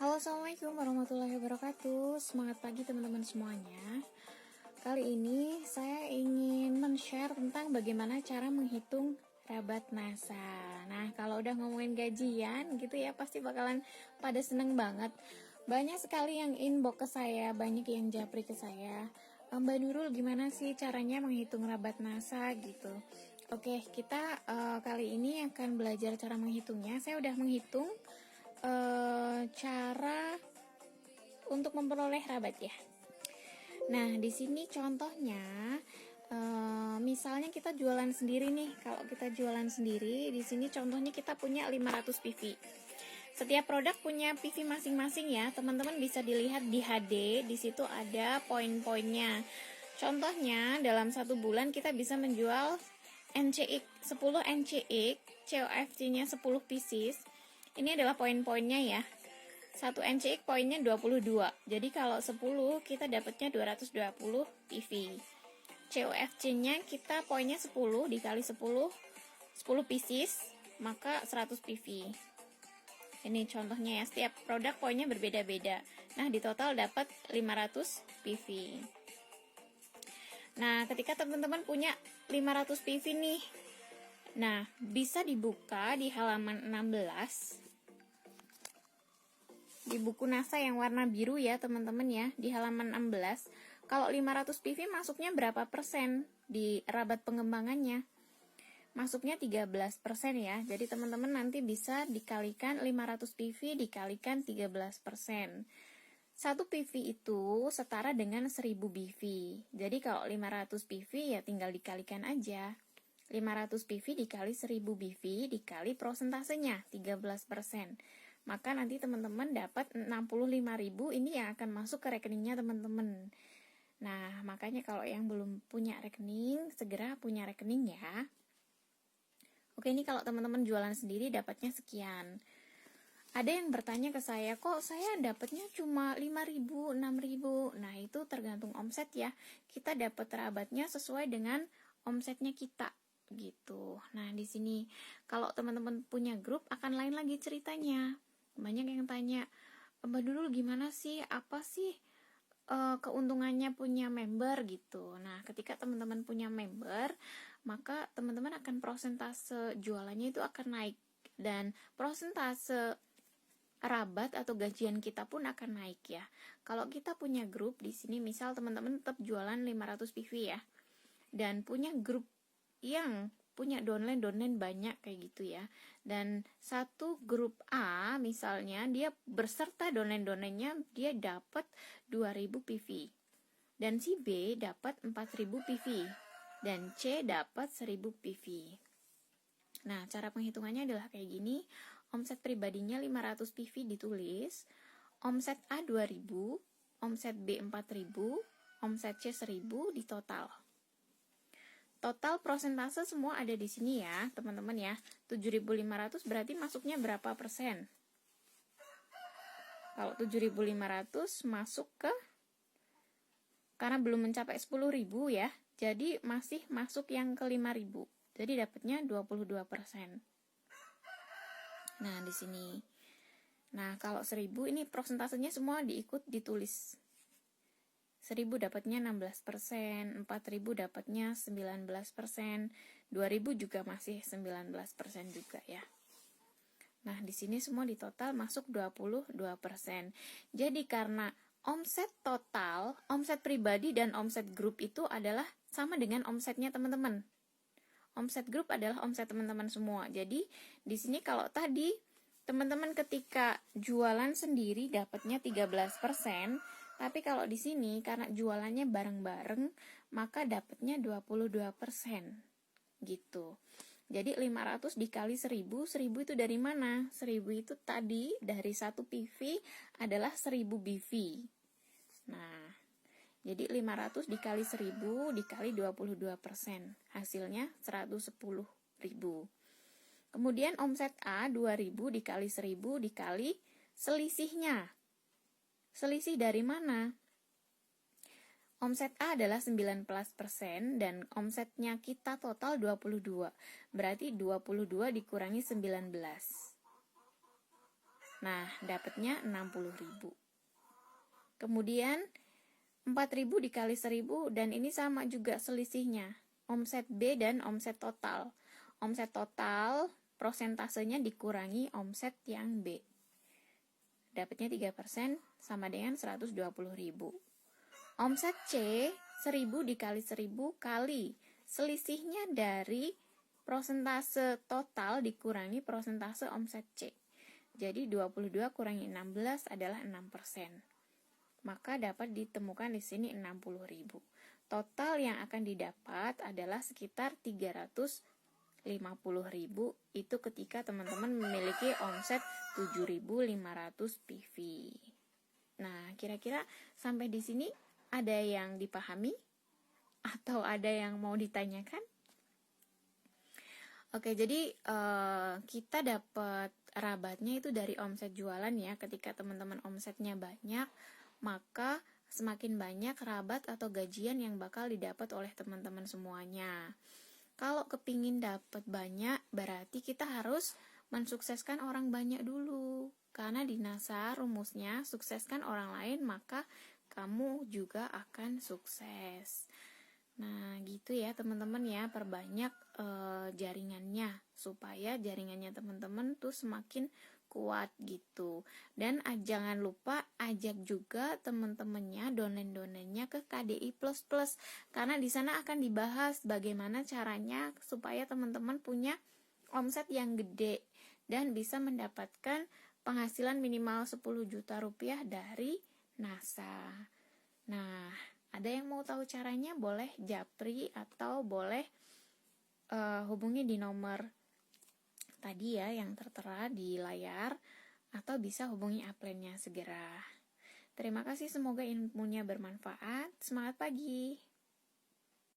Halo, assalamualaikum warahmatullahi wabarakatuh. Semangat pagi teman-teman semuanya. Kali ini saya ingin men-share tentang bagaimana cara menghitung rabat NASA. Nah, kalau udah ngomongin gajian gitu ya, pasti bakalan pada seneng banget. Banyak sekali yang inbox ke saya, banyak yang japri ke saya. Mbak Nurul, gimana sih caranya menghitung rabat NASA gitu? Oke, kita kali ini akan belajar cara menghitungnya. Saya udah menghitung cara untuk memperoleh rabat ya. Nah, di sini contohnya misalnya kita jualan sendiri nih. Kalau kita jualan sendiri, di sini contohnya kita punya 500 PV. Setiap produk punya PV masing-masing ya. Teman-teman bisa dilihat di HD, di situ ada poin-poinnya. Contohnya dalam satu bulan kita bisa menjual NCX 10 NCX, COFC-nya 10 pieces. Ini adalah poin-poinnya ya. 1 NCX poinnya 22. Jadi kalau 10 kita dapatnya 220 PV. COFC-nya kita poinnya 10 dikali 10 pieces, maka 100 PV. Ini contohnya ya, setiap produk poinnya berbeda-beda. Nah, di total dapat 500 PV. Nah, ketika teman-teman punya 500 PV nih, nah, bisa dibuka di halaman 16. Di buku NASA yang warna biru ya teman-teman ya, di halaman 16. Kalau 500 PV masuknya berapa persen di rabat pengembangannya? Masuknya 13% ya. Jadi teman-teman nanti bisa dikalikan 500 PV dikalikan 13%. 1 PV itu setara dengan 1000 BV. Jadi kalau 500 PV ya tinggal dikalikan aja. 500 PV dikali 1000 BV dikali prosentasenya 13%. Maka nanti teman-teman dapat 65.000, ini yang akan masuk ke rekeningnya teman-teman. Nah, makanya kalau yang belum punya rekening, segera punya rekening ya. Oke, ini kalau teman-teman jualan sendiri dapatnya sekian. Ada yang bertanya ke saya, kok saya dapatnya cuma 5.000, 6.000. Nah, itu tergantung omset ya. Kita dapat rabatnya sesuai dengan omsetnya kita gitu. Nah, di sini kalau teman-teman punya grup akan lain lagi ceritanya. Banyak yang tanya, Mbak Nurul gimana sih, apa sih keuntungannya punya member gitu. Nah, ketika teman-teman punya member, maka teman-teman akan prosentase jualannya itu akan naik, dan prosentase rabat atau gajian kita pun akan naik ya. Kalau kita punya grup di sini, misal teman-teman tetap jualan 500 PV ya, dan punya grup yang punya downline banyak kayak gitu ya, dan satu grup A misalnya dia berserta downline-nya dia dapat 2000 PV, dan si B dapat 4000 PV, dan C dapat 1000 PV. Nah, cara penghitungannya adalah kayak gini. Omset pribadinya 500 PV ditulis, omset A 2000, omset B 4000, omset C 1000 di total. Total prosentase semua ada di sini ya, teman-teman ya. 7.500 berarti masuknya berapa persen? Kalau 7.500 masuk ke, karena belum mencapai 10.000 ya, jadi masih masuk yang ke 5.000. Jadi dapatnya 22%. Nah, di sini. Nah, kalau 1000 ini prosentasenya semua ditulis. 1000 dapatnya 16%, 4000 dapatnya 19%, 2000 juga masih 19% juga ya. Nah, di sini semua di total masuk 22%. Jadi karena omset total, omset pribadi dan omset grup itu adalah sama dengan omsetnya teman-teman. Omset grup adalah omset teman-teman semua. Jadi di sini kalau tadi teman-teman ketika jualan sendiri dapatnya 13%, tapi kalau di sini karena jualannya bareng-bareng maka dapatnya 22% gitu. Jadi 500 dikali 1000, 1000 itu dari mana? 1000 itu tadi dari 1 PV adalah 1000 BV. Nah, jadi 500 dikali 1000 dikali 22%, hasilnya 110.000. Kemudian omset A 2000 dikali 1000 dikali selisihnya. Selisih dari mana? Omset A adalah 19% dan omsetnya kita total 22. Berarti 22 dikurangi 19. Nah, dapatnya 60.000. Kemudian 4.000 dikali 1.000, dan ini sama juga selisihnya. Omset B dan omset total. Omset total prosentasenya dikurangi omset yang B. Dapatnya 3% sama dengan 120.000. Omset C 1.000 dikali 1.000 kali selisihnya dari prosentase total dikurangi prosentase omset C. Jadi 22 kurangi 16 adalah 6%. Maka dapat ditemukan di sini 60.000. Total yang akan didapat adalah sekitar 350.000, itu ketika teman-teman memiliki omset 7.500 PV. Nah, kira-kira sampai di sini ada yang dipahami atau ada yang mau ditanyakan? Oke, jadi kita dapat rabatnya itu dari omset jualan ya. Ketika teman-teman omsetnya banyak, maka semakin banyak rabat atau gajian yang bakal didapat oleh teman-teman semuanya. Kalau kepingin dapat banyak, berarti kita harus mensukseskan orang banyak dulu. Karena di NASA rumusnya, sukseskan orang lain, maka kamu juga akan sukses. Nah, gitu ya teman-teman ya, perbanyak jaringannya supaya jaringannya teman-teman tuh semakin kuat gitu. Dan jangan lupa ajak juga teman-temannya, donen-donennya ke KDI++, karena di sana akan dibahas bagaimana caranya supaya teman-teman punya omset yang gede dan bisa mendapatkan penghasilan minimal 10 juta rupiah dari NASA. Nah, ada yang mau tahu caranya? Boleh japri atau boleh hubungi di nomor tadi ya yang tertera di layar, atau bisa hubungi upline-nya segera. Terima kasih, semoga ilmunya bermanfaat. Semangat pagi!